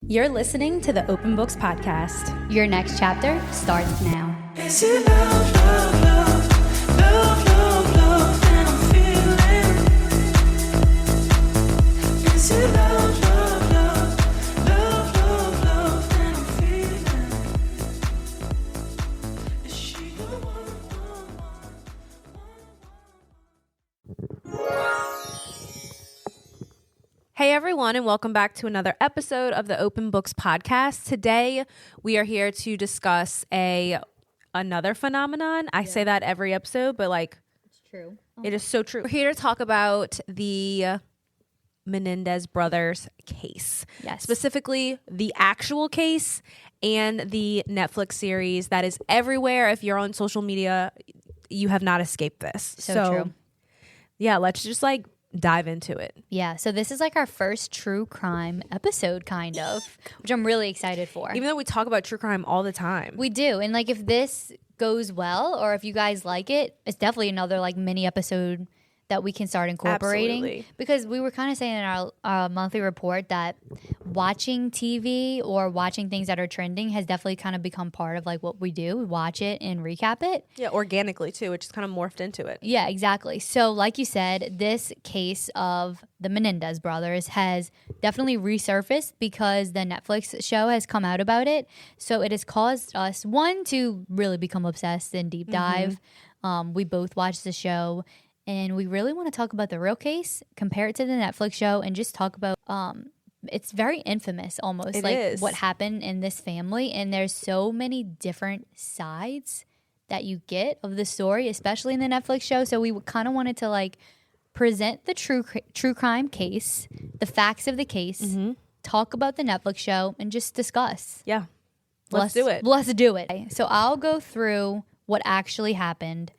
You're listening to the Open Books Podcast. Your next chapter starts now. Is it love, love, love, love, love, love that I'm feeling? Is it love, love, love, love, love, love that I'm feeling? Is she the one? Hey everyone, and welcome back to another episode of the Open Books Podcast. Today we are here to discuss another phenomenon. I say that every episode, but It's true. it is so true. We're here to talk about the Menendez brothers case. Yes. Specifically, the actual case and the Netflix series that is everywhere. If you're on social media, you have not escaped this. So true. Yeah, let's just dive into it. Yeah, so this is our first true crime episode, kind of, which I'm really excited for. Even though we talk about true crime all the time. We do, and if this goes well, or if you guys like it, it's definitely another mini episode that we can start incorporating. Absolutely. Because we were kind of saying in our monthly report that watching TV or watching things that are trending has definitely kind of become part of what we do. We watch it and recap it. Yeah, organically too, which is kind of morphed into it. Yeah, exactly. So like you said, this case of the Menendez brothers has definitely resurfaced because the Netflix show has come out about it. So it has caused us, one, to really become obsessed and deep dive. We both watched the show. And we really want to talk about the real case, compare it to the Netflix show, and just talk about it's very infamous almost, It is. What happened in this family. And there's so many different sides that you get of the story, especially in the Netflix show. So we kind of wanted to present the true crime case, the facts of the case, talk about the Netflix show, and just discuss. Yeah. Let's do it. Let's do it. So I'll go through what actually happened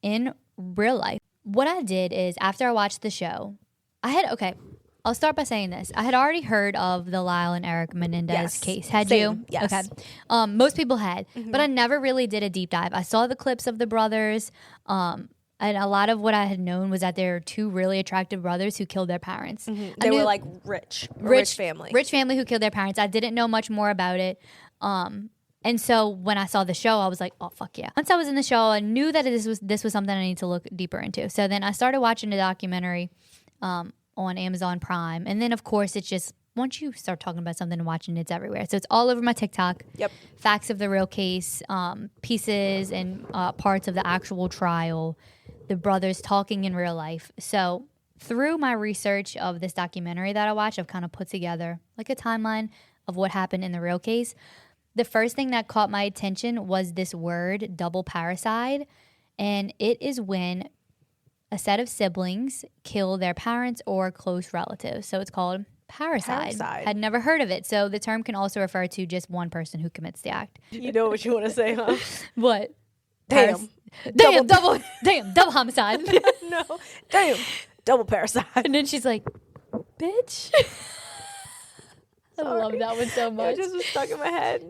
in real life. What I did is, after I watched the show, I'll start by saying this. I had already heard of the Lyle and Erik Menendez case. Had Same. you? Yes. Okay. Most people had, but I never really did a deep dive. I saw the clips of the brothers, and a lot of what I had known was that there are two really attractive brothers who killed their parents. They were rich family. Rich family who killed their parents. I didn't know much more about it. And so when I saw the show, I was like, oh, fuck yeah. Once I was in the show, I knew that this was something I need to look deeper into. So then I started watching the documentary on Amazon Prime. And then, of course, it's just, once you start talking about something and watching it, it's everywhere. So it's all over my TikTok. Yep. Facts of the real case, pieces and parts of the actual trial, the brothers talking in real life. So through my research of this documentary that I watched, I've kind of put together a timeline of what happened in the real case. The first thing that caught my attention was this word, double parricide, and it is when a set of siblings kill their parents or close relatives. So it's called parricide. Had never heard of it. So the term can also refer to just one person who commits the act. You know what you want to say, huh? What? Damn. Double homicide. No. Damn. Double parasite. And then she's like, bitch. I love that one so much. It just was stuck in my head.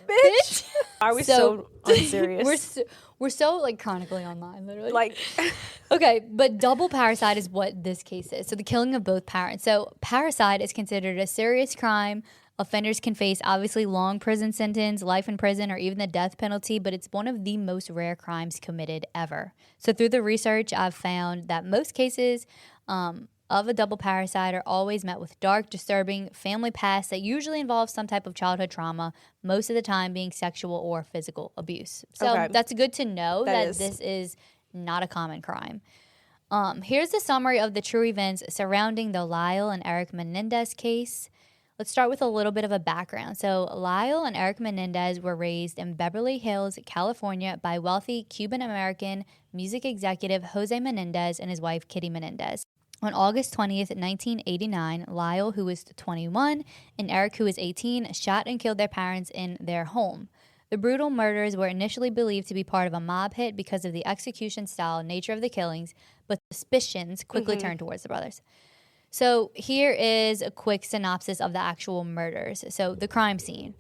Bitch. Are we so unserious? We're so chronically online, literally. Okay, but double parricide is what this case is. So the killing of both parents. So parricide is considered a serious crime. Offenders can face obviously long prison sentence, life in prison, or even the death penalty, but it's one of the most rare crimes committed ever. So through the research, I've found that most cases of a double parricide are always met with dark, disturbing family past that usually involves some type of childhood trauma, most of the time being sexual or physical abuse. So that's good to know that this is not a common crime. Here's the summary of the true events surrounding the Lyle and Erik Menendez case. Let's start with a little bit of a background. So Lyle and Erik Menendez were raised in Beverly Hills, California by wealthy Cuban-American music executive Jose Menendez and his wife Kitty Menendez. On August 20th, 1989, Lyle, who was 21, and Erik, who was 18, shot and killed their parents in their home. The brutal murders were initially believed to be part of a mob hit because of the execution-style nature of the killings, but suspicions quickly turned towards the brothers. So here is a quick synopsis of the actual murders. So the crime scene.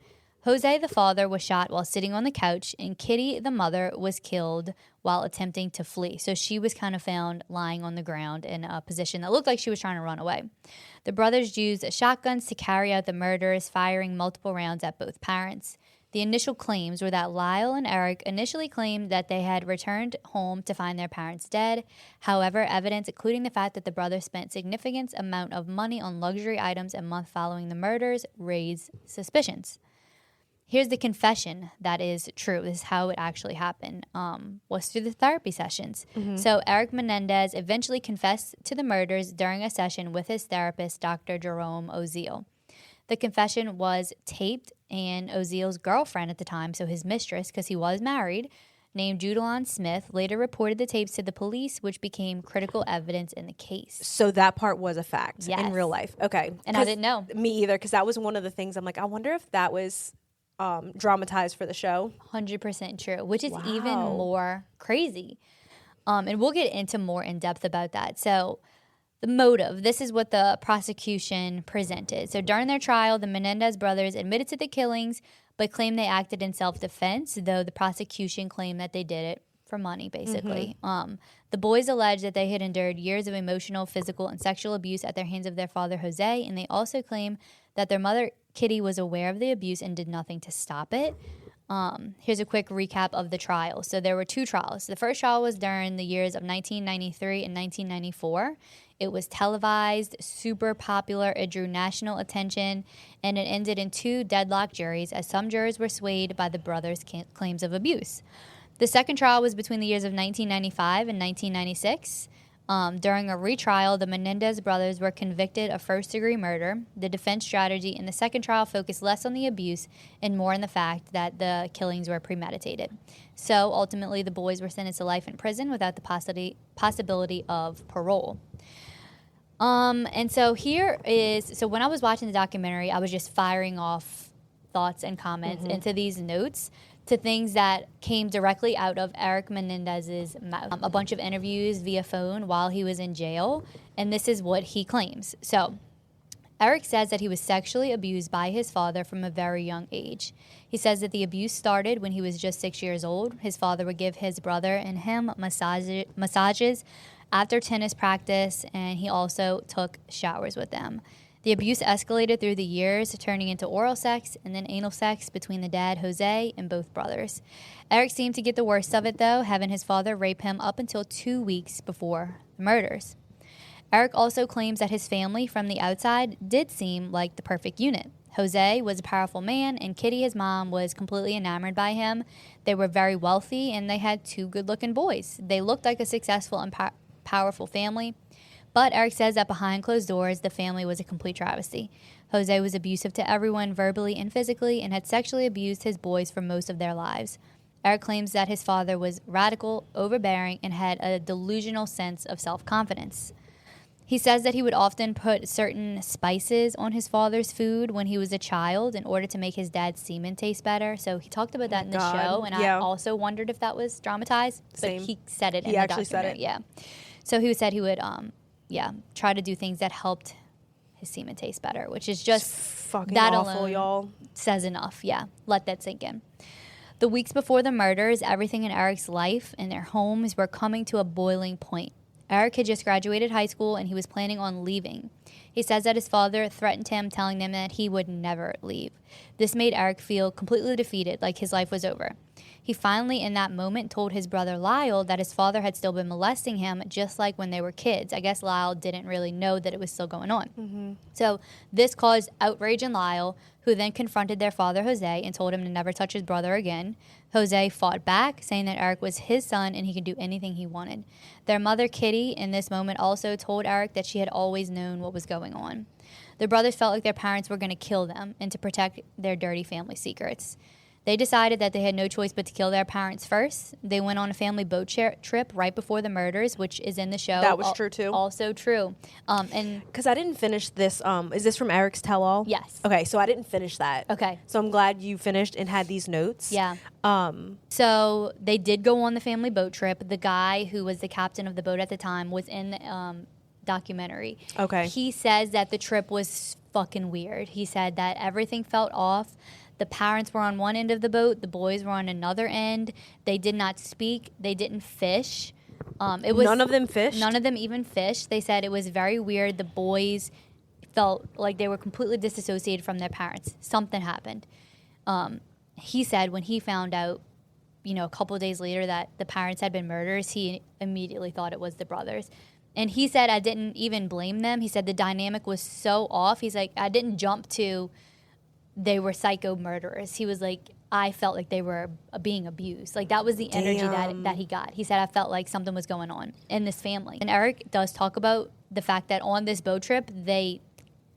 Jose, the father, was shot while sitting on the couch, and Kitty, the mother, was killed while attempting to flee. So she was kind of found lying on the ground in a position that looked like she was trying to run away. The brothers used shotguns to carry out the murders, firing multiple rounds at both parents. The initial claims were that Lyle and Erik initially claimed that they had returned home to find their parents dead. However, evidence, including the fact that the brothers spent significant amount of money on luxury items a month following the murders, raised suspicions. Here's the confession that is true. This is how it actually happened. Was through the therapy sessions. So Erik Menendez eventually confessed to the murders during a session with his therapist, Dr. Jerome Oziel. The confession was taped, and Oziel's girlfriend at the time, so his mistress, because he was married, named Judalon Smith, later reported the tapes to the police, which became critical evidence in the case. So that part was a fact Yes. in real life. Okay. And I didn't know. Me either, because that was one of the things I'm like, I wonder if that was dramatized for the show. 100% true, which is even Wow. more crazy. And we'll get into more in depth about that. So the motive, this is what the prosecution presented. So during their trial, the Menendez brothers admitted to the killings, but claimed they acted in self-defense, though the prosecution claimed that they did it for money, basically. The boys alleged that they had endured years of emotional, physical, and sexual abuse at their hands of their father, Jose, and they also claim that their mother, Kitty, was aware of the abuse and did nothing to stop it. Here's a quick recap of the trial. So there were two trials. The first trial was during the years of 1993 and 1994. It was televised, super popular. It drew national attention, and it ended in 2 deadlocked juries, as some jurors were swayed by the brothers' claims of abuse. The second trial was between the years of 1995 and 1996. During a retrial, the Menendez brothers were convicted of first-degree murder. The defense strategy in the second trial focused less on the abuse and more on the fact that the killings were premeditated. So ultimately, the boys were sentenced to life in prison without the possibility of parole. And so so when I was watching the documentary, I was just firing off thoughts and comments into these notes to things that came directly out of Erik Menendez's mouth. A bunch of interviews via phone while he was in jail, and this is what he claims. So Erik says that he was sexually abused by his father from a very young age. He says that the abuse started when he was just 6 years old. His father would give his brother and him massages after tennis practice, and he also took showers with them. The abuse escalated through the years, turning into oral sex and then anal sex between the dad, Jose, and both brothers. Erik seemed to get the worst of it, though, having his father rape him up until 2 weeks before the murders. Erik also claims that his family from the outside did seem like the perfect unit. Jose was a powerful man, and Kitty, his mom, was completely enamored by him. They were very wealthy, and they had 2 good-looking boys. They looked like a successful and powerful family. But Erik says that behind closed doors, the family was a complete travesty. Jose was abusive to everyone, verbally and physically, and had sexually abused his boys for most of their lives. Erik claims that his father was radical, overbearing, and had a delusional sense of self-confidence. He says that he would often put certain spices on his father's food when he was a child in order to make his dad's semen taste better. So he talked about that in the show, and I also wondered if that was dramatized. But he said it in the documentary. Said it. Yeah. So he said he would try to do things that helped his semen taste better, which is just fucking that awful, alone y'all. Says enough. Yeah, let that sink in. The weeks before the murders, everything in Erik's life and their homes were coming to a boiling point. Erik had just graduated high school, and he was planning on leaving. He says that his father threatened him, telling them that he would never leave. This made Erik feel completely defeated, like his life was over. He finally, in that moment, told his brother Lyle that his father had still been molesting him, just like when they were kids. I guess Lyle didn't really know that it was still going on. So this caused outrage in Lyle, who then confronted their father, Jose, and told him to never touch his brother again. Jose fought back, saying that Erik was his son and he could do anything he wanted. Their mother, Kitty, in this moment also told Erik that she had always known what was going on. The brothers felt like their parents were going to kill them and to protect their dirty family secrets. They decided that they had no choice but to kill their parents first. They went on a family boat trip right before the murders, which is in the show. That was true, too. Also true. And because I didn't finish this. Is this from Eric's tell-all? Yes. Okay, so I didn't finish that. Okay. So I'm glad you finished and had these notes. Yeah. So they did go on the family boat trip. The guy who was the captain of the boat at the time was in the documentary. Okay. He says that the trip was fucking weird. He said that everything felt off. The parents were on one end of the boat. The boys were on another end. They did not speak. They didn't fish. It was None of them fished? None of them even fished. They said it was very weird. The boys felt like they were completely disassociated from their parents. Something happened. He said when he found out, a couple of days later that the parents had been murderers, he immediately thought it was the brothers. And he said, I didn't even blame them. He said the dynamic was so off. He's like, I didn't jump to they were psycho murderers. He was like, I felt like they were being abused. Like, that was the energy that he got. He said, I felt like something was going on in this family. And Erik does talk about the fact that on this boat trip, they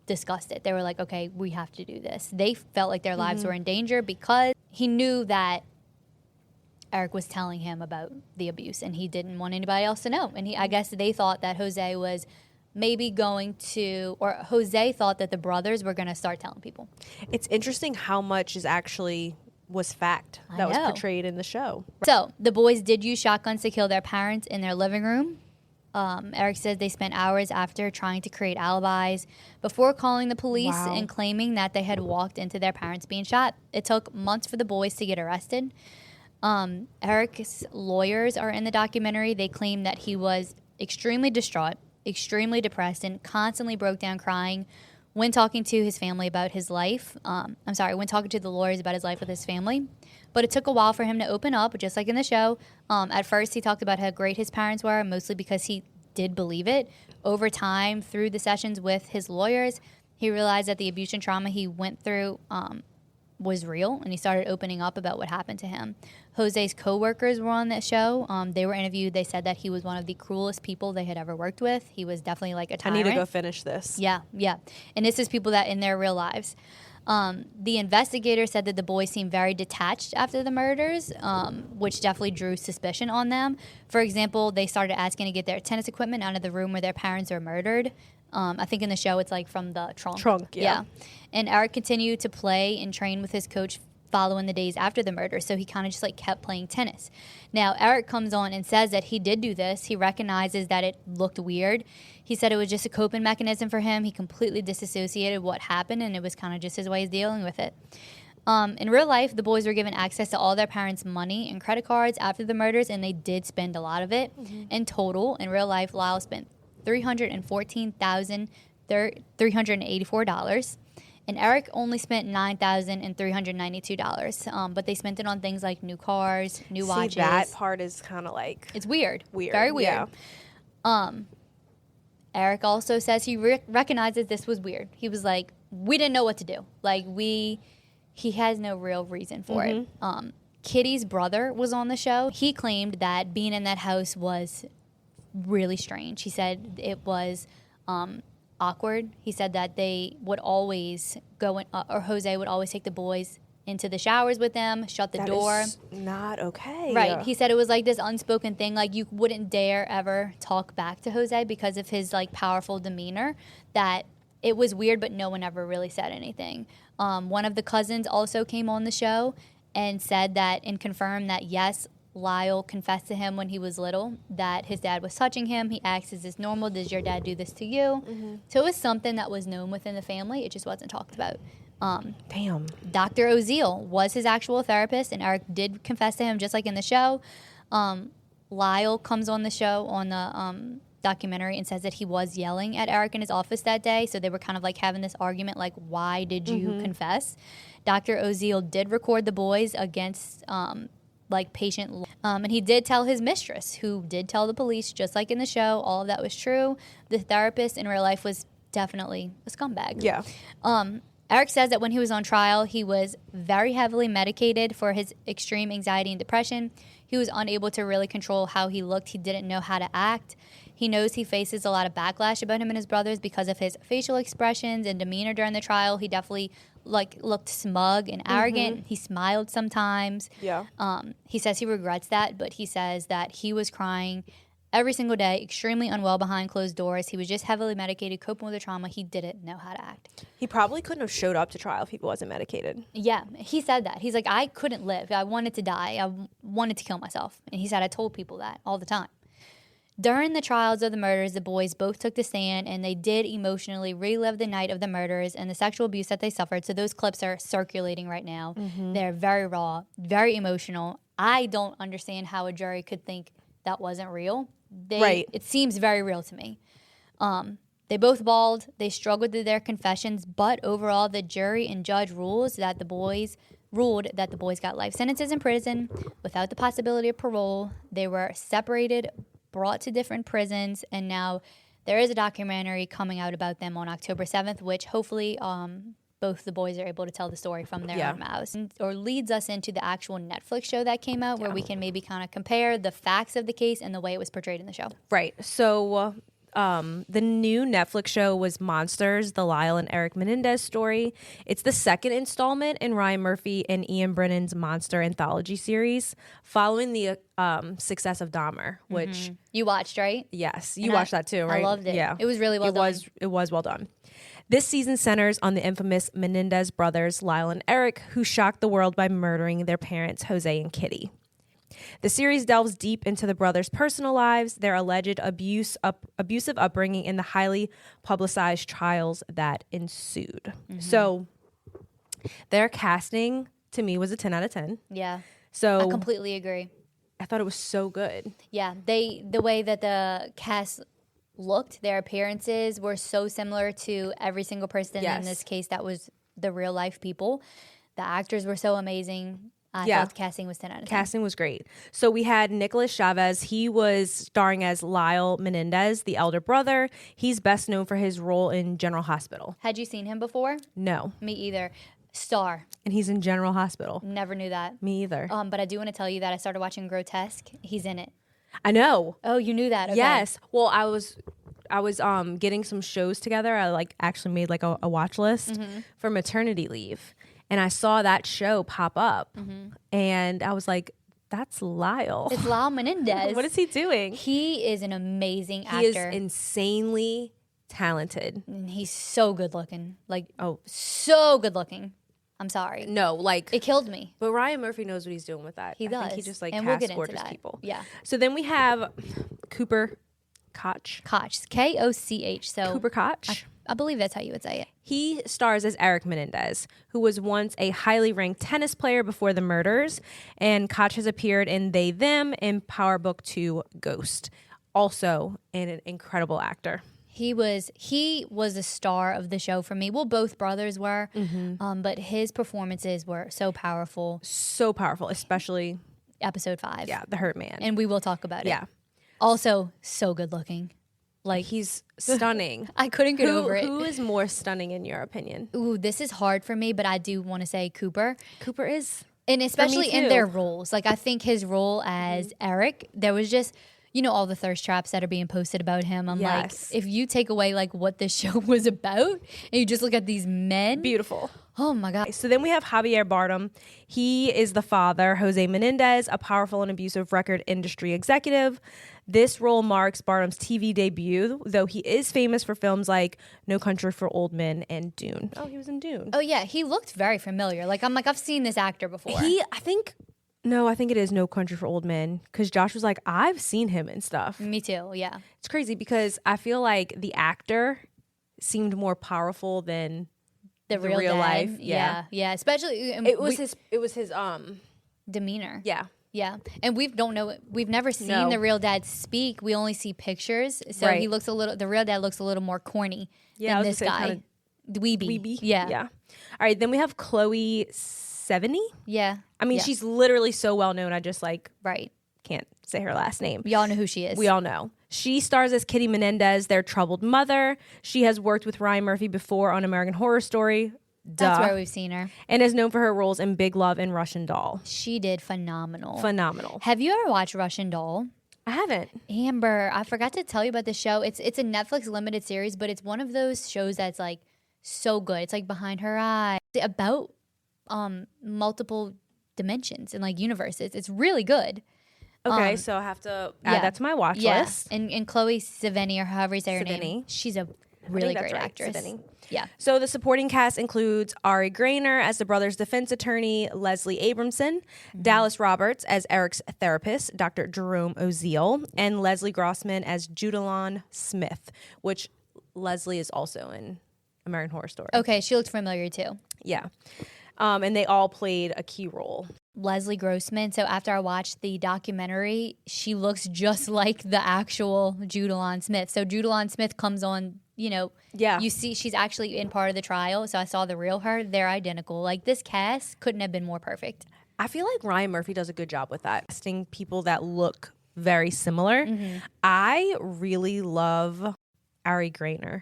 discussed it. They were like, okay, we have to do this. They felt like their lives were in danger because he knew that Erik was telling him about the abuse, and he didn't want anybody else to know. And I guess they thought that Jose was maybe going to, or Jose thought that the brothers were going to start telling people. It's interesting how much was fact that was portrayed in the show. So the boys did use shotguns to kill their parents in their living room. Erik says they spent hours after trying to create alibis before calling the police and claiming that they had walked into their parents being shot. It took months for the boys to get arrested. Erik's lawyers are in the documentary. They claim that he was extremely distraught, extremely depressed, and constantly broke down crying when talking to his family about his life. When talking to the lawyers about his life with his family. But it took a while for him to open up, just like in the show. At first, he talked about how great his parents were, mostly because he did believe it. Over time, through the sessions with his lawyers, he realized that the abuse and trauma he went through was real, and he started opening up about what happened to him. Jose's co-workers were on that show. They were interviewed. They said that he was one of the cruelest people they had ever worked with. He was definitely like a tyrant. I need to go finish this. Yeah. And this is people that in their real lives. The investigator said that the boys seemed very detached after the murders, which definitely drew suspicion on them. For example, they started asking to get their tennis equipment out of the room where their parents were murdered. I think in the show it's like from the trunk. Yeah. And Erik continued to play and train with his coach following the days after the murder, so he kind of just like kept playing tennis. Now, Erik comes on and says that he did do this. He recognizes that it looked weird. He said it was just a coping mechanism for him. He completely disassociated what happened, and it was kind of just his way of dealing with it. In real life, the boys were given access to all their parents' money and credit cards after the murders, and they did spend a lot of it. In total, in real life, Lyle spent $314,384. And Erik only spent $9,392. But they spent it on things like new cars, new watches. That part is kind of like... It's weird. Very weird. Yeah. Erik also says he recognizes this was weird. He was like, we didn't know what to do. Like, he has no real reason for it. Kitty's brother was on the show. He claimed that being in that house was really strange. He said it was... awkward. He said that they would always go in, or Jose would always take the boys into the showers with them, shut the door. That is not okay. Right. He said it was like this unspoken thing, like you wouldn't dare ever talk back to Jose because of his like powerful demeanor, that it was weird, but no one ever really said anything. One of the cousins also came on the show and said that and confirmed that yes, Lyle confessed to him when he was little that his dad was touching him. He asked, is this normal? Does your dad do this to you? So it was something that was known within the family. It just wasn't talked about. Damn. Dr. Oziel was his actual therapist, and Erik did confess to him just like in the show. Lyle comes on the show on the documentary and says that he was yelling at Erik in his office that day. So they were kind of like having this argument, like, why did you confess? Dr. Oziel did record the boys against... patient, and he did tell his mistress, who did tell the police, just like in the show, all of that was true. The therapist in real life was definitely a scumbag. Yeah. Erik says that when he was on trial, he was very heavily medicated for his extreme anxiety and depression. He was unable to really control how he looked. He didn't know how to act. He knows he faces a lot of backlash about him and his brothers because of his facial expressions and demeanor during the trial. He definitely looked smug and arrogant. He smiled sometimes. Yeah. He says he regrets that, but he says that he was crying every single day, extremely unwell behind closed doors. He was just heavily medicated, coping with the trauma. He didn't know how to act. He probably couldn't have showed up to trial if he wasn't medicated. Yeah, he said that. He's like, I couldn't live. I wanted to die. I wanted to kill myself. And he said, I told people that all the time. During the trials of the murders, the boys both took the stand and they did emotionally relive the night of the murders and the sexual abuse that they suffered. So those clips are circulating right now. They're very raw, very emotional. I don't understand how a jury could think that wasn't real. Right. It seems very real to me. They both bawled. They struggled with their confessions, but overall, the jury and judge ruled that the boys got life sentences in prison without the possibility of parole. They were separated, brought to different prisons, and now there is a documentary coming out about them on October 7th, which hopefully both the boys are able to tell the story from their own mouths, or leads us into the actual Netflix show that came out where we can maybe kind of compare the facts of the case and the way it was portrayed in the show. Right. So the new Netflix show was Monsters, the Lyle and Erik Menendez story. It's the second installment in Ryan Murphy and Ian Brennan's monster anthology series, following the success of Dahmer, which You watched, right? yes, you watched that too, right? I loved it. Yeah, It was really well done. It was well done. This season centers on the infamous Menendez brothers, Lyle and Erik, who shocked the world by murdering their parents, Jose and Kitty. The series delves deep into the brothers' personal lives, their alleged abusive upbringing, and the highly publicized trials that ensued. So their casting, to me, was a 10 out of 10. Yeah. So I completely agree. I thought it was so good. Yeah, the way that the cast looked, their appearances were so similar to every single person in this case that was the real life people. The actors were so amazing. I thought the casting was 10 out of 10. Casting was great. So we had Nicholas Chavez. He was starring as Lyle Menendez, the elder brother. He's best known for his role in General Hospital. Had you seen him before? No. Me either. Star. And he's in General Hospital. Never knew that. Me either. But I do want to tell you that I started watching Grotesque. He's in it. I know. Oh, you knew that? Okay. Yes. Well, I was getting some shows together. I actually made a watch list for maternity leave. And I saw that show pop up, and I was like, that's Lyle. It's Lyle Menendez. What is he doing? He is an amazing actor. He is insanely talented. And he's so good looking. So good looking. I'm sorry. No, It killed me. but Ryan Murphy knows what he's doing with that. He I think does. he just And we'll casts get into gorgeous that. people. Yeah. So then we have Cooper Koch. Koch. Koch. So Cooper Koch. I believe that's how you would say it. He stars as Erik Menendez, who was once a highly ranked tennis player before the murders, and Koch has appeared in They, Them and Power Book 2 Ghost. Also an incredible actor. He was a star of the show for me. Well, both brothers were, but his performances were so powerful. So powerful, especially, Episode 5. the Hurt Man. And we will talk about it. Yeah. Also, so good looking. He's stunning. I couldn't get over it. Who is more stunning in your opinion? Ooh, this is hard for me, but I do want to say Cooper. Cooper is. And especially in too. their roles. I think his role as Erik, there was just, all the thirst traps that are being posted about him. I'm Yes. like, if you take away what this show was about and you just look at these men. Beautiful. Oh my God. So then we have Javier Bardem. He is the father, Jose Menendez, a powerful and abusive record industry executive. This role marks Bardem's TV debut, though he is famous for films like No Country for Old Men and Dune. Oh, he was in Dune. Oh yeah, he looked very familiar. I've seen this actor before. I think it is No Country for Old Men, because Josh was like, I've seen him and stuff. Me too, yeah. It's crazy because I feel like the actor seemed more powerful than The real real dad. life. Yeah. Especially it was his demeanor. yeah. Yeah, and we've never seen the real dad speak. We only see pictures, so Right. the real dad looks a little more corny than this guy. Dweeby. Yeah. All right, then we have Chloe Sevigny. Yeah. I mean, Yeah. she's literally so well known. I just Right. can't say her last name. Y'all know who she is. We all know. She stars as Kitty Menendez, their troubled mother. She has worked with Ryan Murphy before on American Horror Story. That's where we've seen her. And is known for her roles in Big Love and Russian Doll. She did phenomenal. Phenomenal. Have you ever watched Russian Doll? I haven't. Amber, I forgot to tell you about the show. It's a Netflix limited series, but it's one of those shows that's so good. It's Behind Her Eye. It's about multiple dimensions and universes. It's really good. Okay, so I have to add that to my watch list. And Chloe Sevigny, or however you say her name, Sevigny. she's a Really that's great right, actress. Savini. Yeah. So the supporting cast includes Ari Grainer as the brothers' defense attorney, Leslie Abramson, Dallas Roberts as Eric's therapist, Dr. Jerome Oziel, and Leslie Grossman as Judalon Smith, which Leslie is also in American Horror Story. Okay, she looks familiar too. Yeah. And they all played a key role. Leslie Grossman. So after I watched the documentary, she looks just like the actual Judalon Smith. So Judalon Smith comes on, Yeah. you see she's actually in part of the trial. So I saw the real her. They're identical. Like this cast couldn't have been more perfect. I feel like Ryan Murphy does a good job with that, casting people that look very similar. I really love Ari Grainer.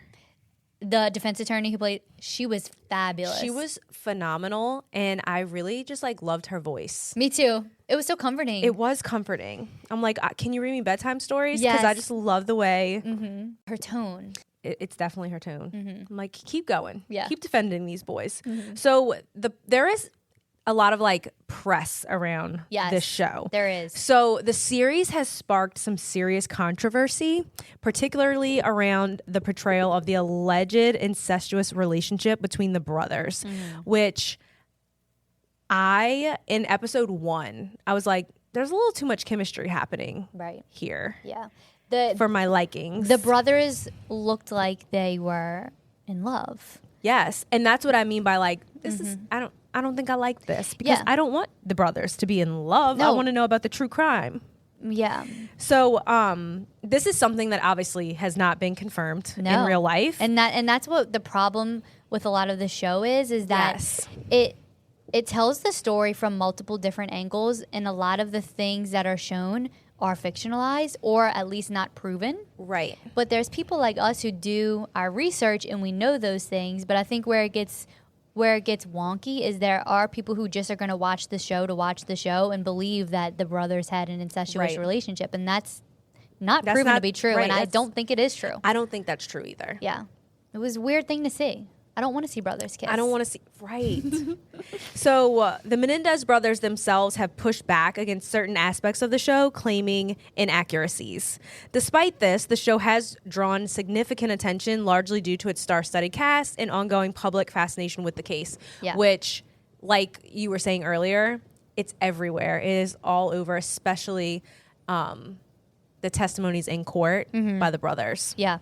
The defense attorney who played, she was fabulous. She was phenomenal, and I really just loved her voice. Me too. It was so comforting. It was comforting. I'm like, can you read me bedtime stories? Because I Yes. just love the way Her tone. it's definitely her tone. I'm like, keep going. Yeah. Keep defending these boys. So there is a lot of press around Yes, this show. there is. So the series has sparked some serious controversy, particularly around the portrayal of the alleged incestuous relationship between the brothers, which in episode 1, I was like, there's a little too much chemistry happening here Yeah. for my likings. The brothers looked like they were in love. Yes, and that's what I mean by this is I don't think I like this because Yeah. I don't want the brothers to be in love. I No. want to know about the true crime. Yeah. So this is something that obviously has not been confirmed in No. real life. And that's what the problem with a lot of the show is that Yes. it tells the story from multiple different angles, and a lot of the things that are shown are fictionalized or at least not proven. Right. But there's people like us who do our research and we know those things. But I think where it gets wonky is there are people who just are going to watch the show and believe that the brothers had an incestuous Right. relationship, and that's not That's proven to not- be true. right, And I that's- don't think it is true. I don't think that's true either. Yeah, it was a weird thing to see. I don't want to see brothers kiss. I don't want to see. Right. So the Menendez brothers themselves have pushed back against certain aspects of the show, claiming inaccuracies. Despite this, the show has drawn significant attention, largely due to its star-studded cast and ongoing public fascination with the case, Yeah. which, like you were saying earlier, it's everywhere. It is all over, especially the testimonies in court by the brothers. Yeah.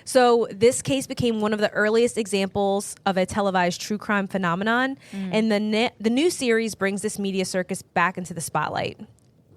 So this case became one of the earliest examples of a televised true crime phenomenon, and the new series brings this media circus back into the spotlight.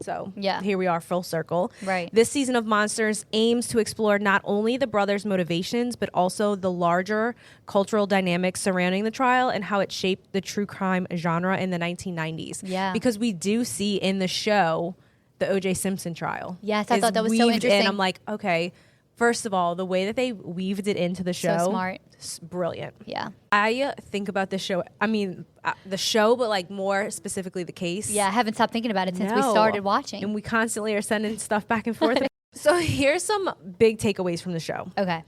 So Yeah. here we are, full circle. Right. This season of Monsters aims to explore not only the brothers' motivations, but also the larger cultural dynamics surrounding the trial and how it shaped the true crime genre in the 1990s. Yeah. Because we do see in the show the O.J. Simpson trial. Yes, I is thought that was so weaved in. interesting. I'm like, okay. First of all, the way that they weaved it into the show, So smart. brilliant. Yeah. I think about this show. I mean, the show, but more specifically the case. Yeah. I haven't stopped thinking about it since we No. started watching. And we constantly are sending stuff back and forth. So here's some big takeaways from the show. Okay.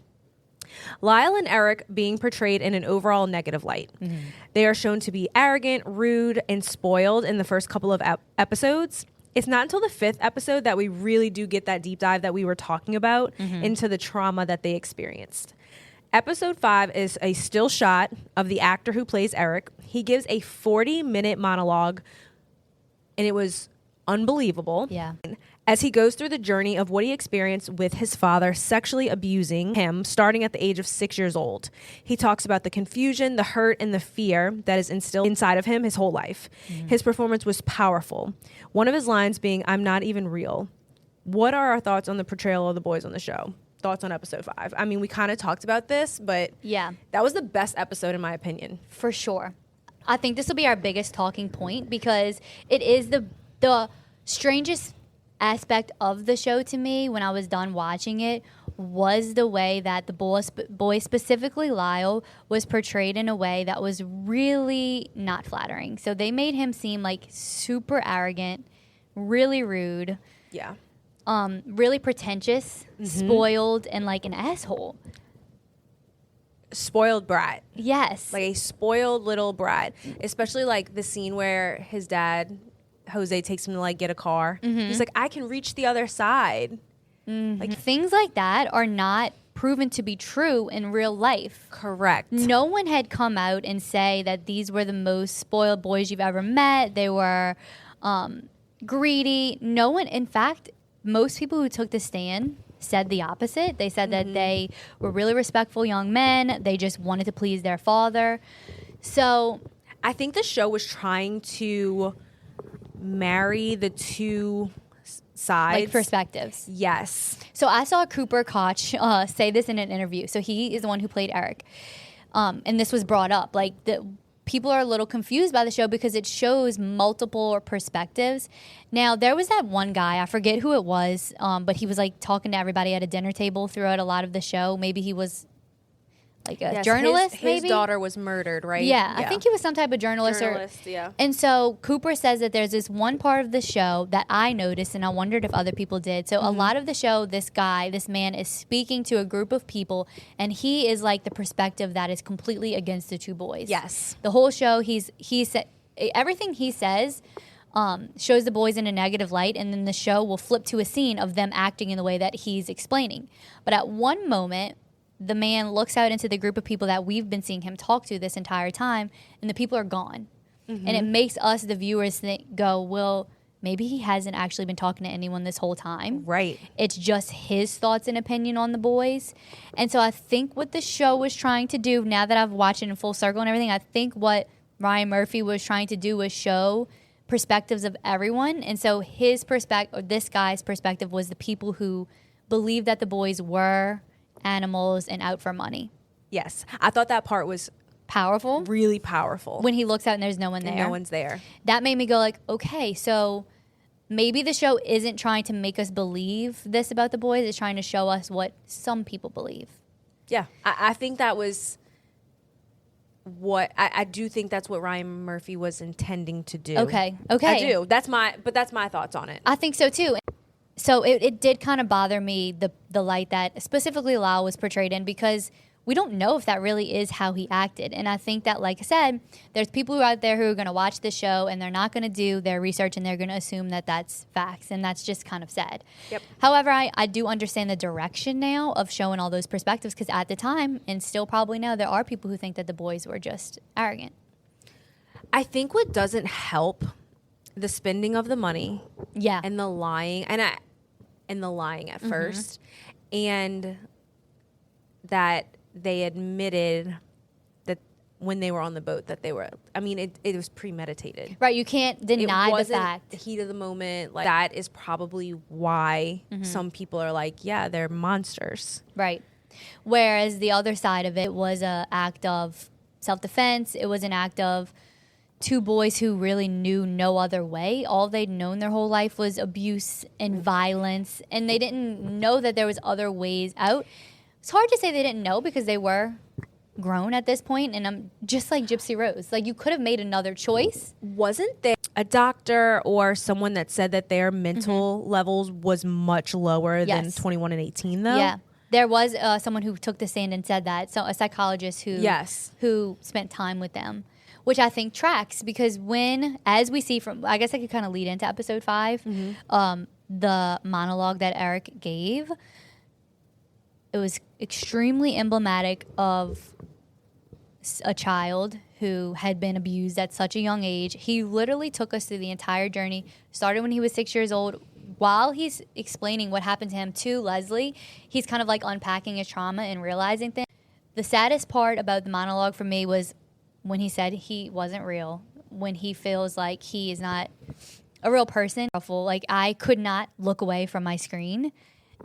Lyle and Erik being portrayed in an overall negative light. They are shown to be arrogant, rude, and spoiled in the first couple of episodes. It's not until the 5th episode that we really do get that deep dive that we were talking about into the trauma that they experienced. Episode 5 is a still shot of the actor who plays Erik. He gives a 40-minute monologue, and it was unbelievable. Yeah. As he goes through the journey of what he experienced with his father sexually abusing him starting at the age of 6 years old. He talks about the confusion, the hurt, and the fear that is instilled inside of him his whole life. His performance was powerful. One of his lines being, "I'm not even real." What are our thoughts on the portrayal of the boys on the show? Thoughts on episode 5? I mean, we kind of talked about this, but Yeah. that was the best episode in my opinion. For sure. I think this will be our biggest talking point because it is the strangest aspect of the show to me when I was done watching it was the way that the boy, specifically Lyle, was portrayed in a way that was really not flattering. So they made him seem like super arrogant, really rude, Yeah. really pretentious, spoiled, and like an asshole. Spoiled brat. Yes. Like a spoiled little brat. Especially the scene where his dad, Jose, takes him to get a car. He's like, I can reach the other side. Things like that are not proven to be true in real life. Correct. No one had come out and say that these were the most spoiled boys you've ever met. They were greedy. No one, in fact, most people who took the stand said the opposite. They said that they were really respectful young men. They just wanted to please their father. So I think the show was trying to marry the two sides. like perspectives. Yes. So I saw Cooper Koch say this in an interview. So he is the one who played Eric. And this was brought up. Like, the people are a little confused by the show because it shows multiple perspectives. Now, there was that one guy, I forget who it was, but he was like talking to everybody at a dinner table throughout a lot of the show. Maybe he was like a journalist, his maybe? daughter was murdered, right? Yeah, I think he was some type of journalist. Yeah. And so Cooper says that there's this one part of the show that I noticed, and I wondered if other people did. So a lot of the show, this man is speaking to a group of people, and he is like the perspective that is completely against the two boys. Yes. The whole show, he said everything he says shows the boys in a negative light, and then the show will flip to a scene of them acting in the way that he's explaining. But at one moment, the man looks out into the group of people that we've been seeing him talk to this entire time, and the people are gone. And it makes us, the viewers, go, well, maybe he hasn't actually been talking to anyone this whole time. Right. It's just his thoughts and opinion on the boys. And so I think what the show was trying to do, now that I've watched it in full circle and everything, I think what Ryan Murphy was trying to do was show perspectives of everyone. And so his perspective, or this guy's perspective, was the people who believed that the boys were animals and out for money. Yes. I thought that part was Powerful. really powerful. When he looks out and there's no one there. And no one's there. That made me go like, okay, so maybe the show isn't trying to make us believe this about the boys. It's trying to show us what some people believe. Yeah. I think that was what I do think that's what Ryan Murphy was intending to do. Okay. I do. That's my thoughts on it. I think so too. So it did kind of bother me, the light that specifically Lyle was portrayed in, because we don't know if that really is how he acted. And I think that, like I said, there's people who are out there who are going to watch the show and they're not going to do their research and they're going to assume that that's facts. And that's just kind of sad. Yep. However, I do understand the direction now of showing all those perspectives, because at the time, and still probably now, there are people who think that the boys were just arrogant. I think what doesn't help the spending of the money, Yeah. and the lying, and the lying at first, and that they admitted that when they were on the boat that they were, I mean, it was premeditated. Right, you can't deny It the wasn't fact. the heat of the moment. Like, that is probably why some people are like, yeah, they're monsters. Right. Whereas the other side of it was an act of self-defense. It was an act of two boys who really knew no other way. All they'd known their whole life was abuse and violence, and they didn't know that there was other ways out. It's hard to say they didn't know because they were grown at this point, and I'm just like Gypsy Rose. Like, you could have made another choice. Wasn't there a doctor or someone that said that their mental levels was much lower than Yes. 21 and 18 though? Yeah. There was someone who took the stand and said that, so a psychologist who spent time with them, which I think tracks, because as we see from, I guess I could kind of lead into episode 5, the monologue that Eric gave, it was extremely emblematic of a child who had been abused at such a young age. He literally took us through the entire journey, started when he was 6 years old. While he's explaining what happened to him to Leslie, he's kind of like unpacking his trauma and realizing things. The saddest part about the monologue for me was when he said he wasn't real, when he feels like he is not a real person. Like, I could not look away from my screen.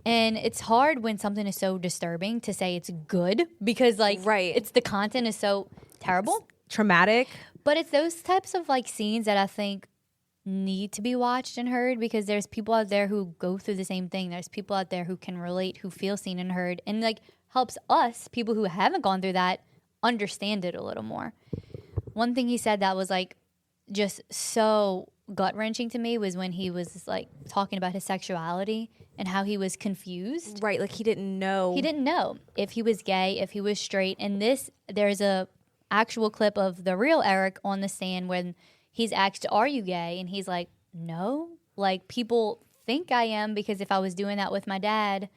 And it's hard when something is so disturbing to say it's good, because it's the content is so terrible, Traumatic. but it's those types of like scenes that I think need to be watched and heard, because there's people out there who go through the same thing. There's people out there who can relate, who feel seen and heard, and like helps us, people who haven't gone through that, understand it a little more. One thing he said that was like just so gut-wrenching to me was when he was like talking about his sexuality and how he was confused. Right, like he didn't know. He didn't know if he was gay, if he was straight. And there's a actual clip of the real Eric on the stand when he's asked, "Are you gay?" And he's like, "No. Like, people think I am, because if I was doing that with my dad,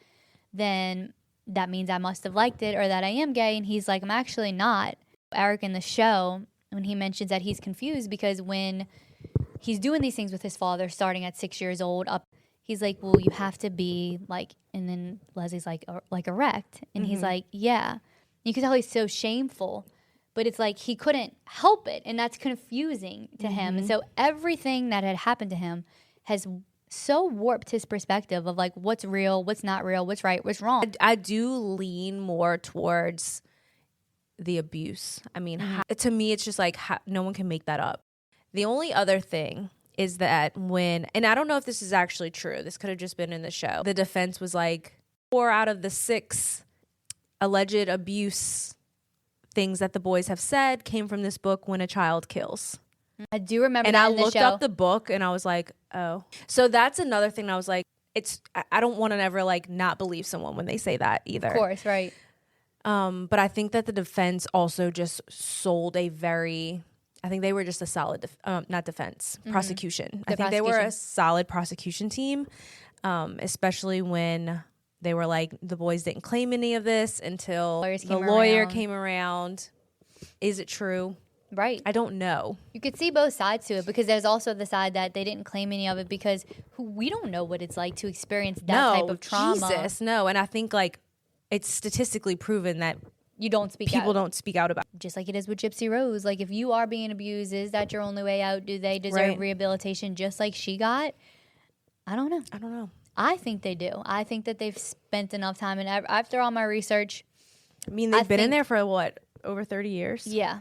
then that means I must have liked it or that I am gay. And he's like, I'm actually not. Erik in the show, when he mentions that he's confused because when he's doing these things with his father starting at 6 years old up, he's like, well, you have to be like, and then Leslie's like erect. And he's like, yeah. You can tell he's so shameful, but it's like he couldn't help it. And that's confusing to him. And so everything that had happened to him has so warped his perspective of like what's real, what's not real, what's right, what's wrong. I do lean more towards the abuse. I mean, to me, it's just like no one can make that up. The only other thing is that when, and I don't know if this is actually true, this could have just been in the show, the defense was like 4 out of the 6 alleged abuse things that the boys have said came from this book, When a Child Kills. I do remember And that I in the looked show. up the book and I was like, oh. So that's another thing. I was like, I don't want to ever like not believe someone when they say that either. Of course, right. But I think that the defense also just sold a very, I think they were just a solid, not defense, prosecution. I think they were a solid prosecution team, especially when they were like, the boys didn't claim any of this until the lawyer came around. Is it true? Right. I don't know. You could see both sides to it because there's also the side that they didn't claim any of it because we don't know what it's like to experience that type of trauma. Jesus, no. And I think like it's statistically proven that you don't speak people out. don't speak out about it. Just like it is with Gypsy Rose. Like if you are being abused, is that your only way out? Do they deserve rehabilitation just like she got? I don't know. I don't know. I think they do. I think that they've spent enough time. And after all my research, I mean, they've been in there for what, over 30 years? Yeah.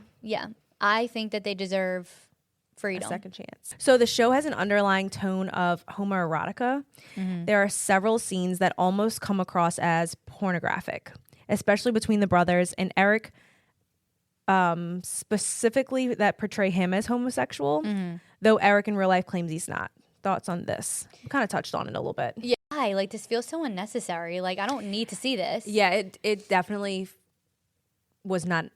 I think that they deserve freedom. A second chance. So the show has an underlying tone of homoerotica. There are several scenes that almost come across as pornographic, especially between the brothers, and Erik specifically that portray him as homosexual, though Erik in real life claims he's not. Thoughts on this? We kind of touched on it a little bit. Yeah, like this feels so unnecessary. Like I don't need to see this. Yeah, it definitely was not.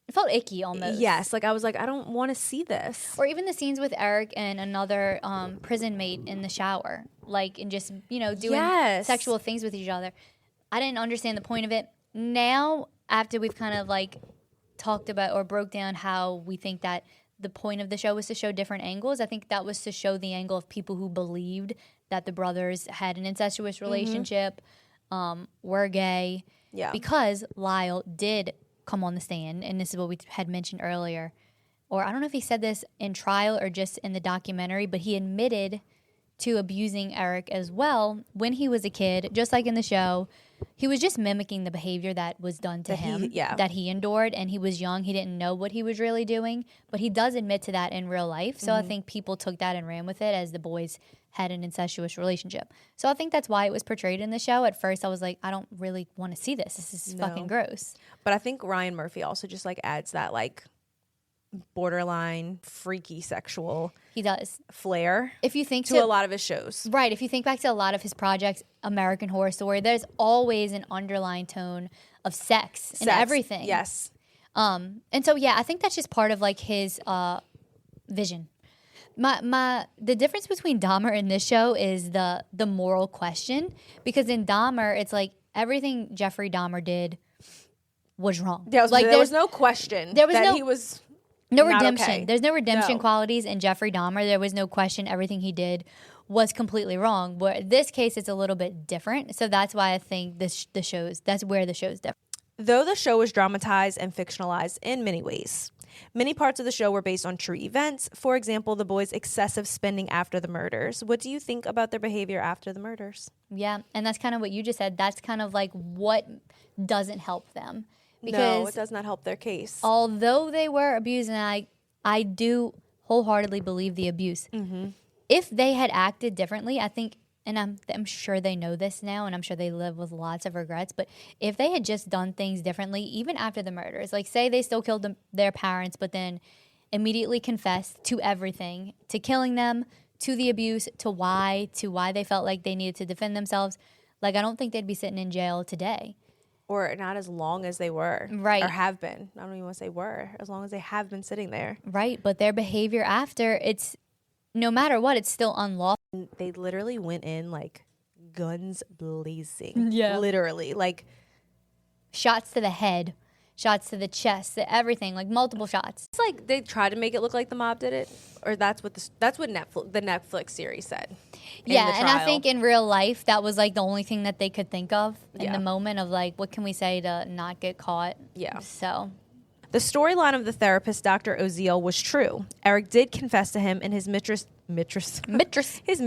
It felt icky almost. Yes, like I was like, I don't want to see this. Or even the scenes with Erik and another prison mate in the shower, like and just doing sexual things with each other. I didn't understand the point of it. Now, after we've kind of like talked about or broke down how we think that the point of the show was to show different angles, I think that was to show the angle of people who believed that the brothers had an incestuous relationship, were gay. Yeah. Because Lyle did come on the stand, and this is what we had mentioned earlier, or I don't know if he said this in trial or just in the documentary, but he admitted to abusing Erik as well when he was a kid, just like in the show. He was just mimicking the behavior that was done to him, that he endured, and he was young. He didn't know what he was really doing, but he does admit to that in real life. So I think people took that and ran with it as the boys had an incestuous relationship. So I think that's why it was portrayed in the show. At first, I was like, I don't really want to see this. This is fucking gross. But I think Ryan Murphy also just like adds that like borderline freaky sexual He does. flair If you think to a lot of his shows. Right. If you think back to a lot of his projects, American Horror Story, there's always an underlying tone of sex in everything. Yes. And so, yeah, I think that's just part of like his vision. The difference between Dahmer and this show is the moral question, because in Dahmer, it's like everything Jeffrey Dahmer did was wrong. There was no question that he was no not redemption. okay. There's no redemption qualities in Jeffrey Dahmer. There was no question. Everything he did was completely wrong. Where this case, it's a little bit different. So that's why I think that's where the show's different. Though the show was dramatized and fictionalized in many ways, many parts of the show were based on true events. For example, the boys' excessive spending after the murders. What do you think about their behavior after the murders? Yeah, and that's kind of what you just said. That's kind of like what doesn't help them. Because no, it does not help their case. Although they were abused, and I do wholeheartedly believe the abuse. If they had acted differently, I think, and I'm sure they know this now, and I'm sure they live with lots of regrets, but if they had just done things differently, even after the murders, like say they still killed their parents, but then immediately confessed to everything, to killing them, to the abuse, to why they felt like they needed to defend themselves, like I don't think they'd be sitting in jail today. Or not as long as they were. Right. Or have been. I don't even want to say were. As long as they have been sitting there. Right. But their behavior after, it's, no matter what, it's still unlawful. They literally went in like guns blazing. Yeah. Literally. Like shots to the head, shots to the chest, to everything, like multiple shots. It's like they tried to make it look like the mob did it, or that's what the Netflix series said. in Yeah, the and I trial. think in real life that was like the only thing that they could think of in Yeah. the moment of like, what can we say to not get caught? Yeah. So The storyline of the therapist, Dr. Oziel, was true. Erik did confess to him, and his mistress his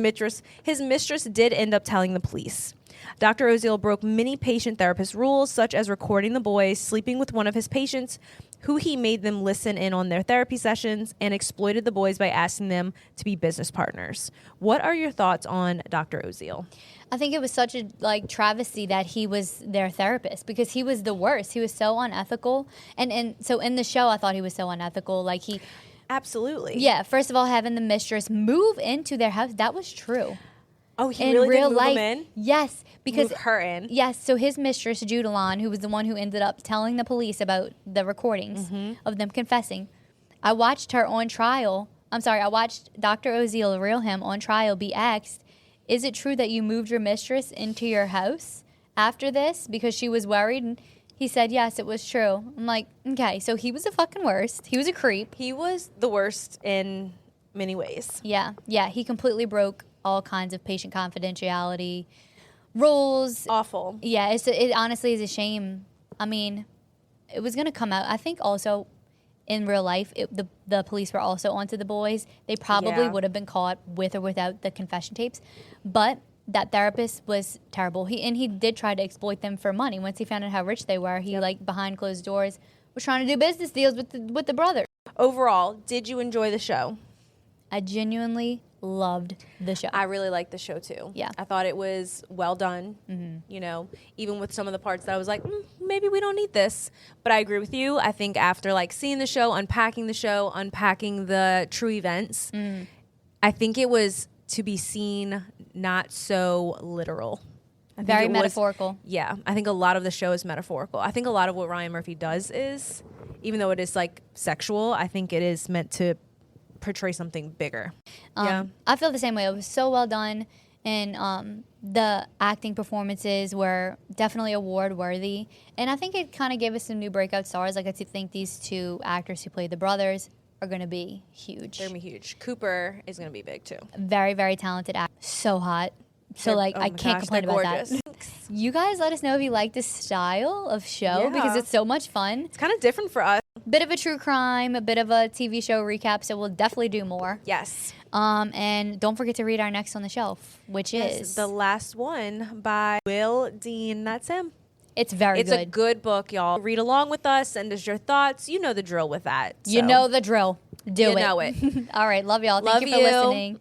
mistress did end up telling the police. Dr. Oziel broke many patient therapist rules, such as recording the boys sleeping with one of his patients, who he made them listen in on their therapy sessions, and exploited the boys by asking them to be business partners. What are your thoughts on Dr. Oziel? I think it was such a like travesty that he was their therapist because he was the worst. He was so unethical, and so in the show, I thought he was so unethical. Like he, Absolutely. yeah. First of all, having the mistress move into their house, that was true. Oh, he In really real did move life, him in? yes, because Move her in? yes. So his mistress Judalon, who was the one who ended up telling the police about the recordings of them confessing, I watched her on trial. I'm sorry, I watched Dr. Oziel, real him, on trial be asked, is it true that you moved your mistress into your house after this because she was worried? And he said, yes, it was true. I'm like, okay, so he was the fucking worst. He was a creep. He was the worst in many ways. Yeah, he completely broke all kinds of patient confidentiality rules. Awful. Yeah, it honestly is a shame. I mean, it was going to come out. I think also in real life, the police were also onto the boys. They probably Yeah. would have been caught with or without the confession tapes. But that therapist was terrible. He did try to exploit them for money. Once he found out how rich they were, he like behind closed doors was trying to do business deals with the brothers. Overall, did you enjoy the show? I genuinely loved the show. I really liked the show too. Yeah. I thought it was well done. You know, even with some of the parts that I was like, maybe we don't need this. But I agree with you. I think after like seeing the show, unpacking the true events, I think it was to be seen not so literal. I think Very it was- metaphorical. Yeah, I think a lot of the show is metaphorical. I think a lot of what Ryan Murphy does is, even though it is like sexual, I think it is meant to portray something bigger. Yeah. I feel the same way. It was so well done, and the acting performances were definitely award worthy. And I think it kind of gave us some new breakout stars. Like I think these two actors who played the brothers are going to be huge. They're gonna be huge. Cooper is gonna be big too. Very, very talented actor. So hot. So like Oh I my can't gosh, complain they're about gorgeous. that. You guys let us know if you like this style of show because Yeah. it's so much fun. It's kind of different for us. Bit of a true crime, a bit of a TV show recap. So we'll definitely do more. Yes. And don't forget to read our next on the shelf, which is The Last One by Will Dean. That's him. it's very It's good. a good book, y'all. Read along with us, send us your thoughts. You know the drill with that. You so. know the drill. Do You it. know it. All right. Love y'all. Love Thank you for you. listening.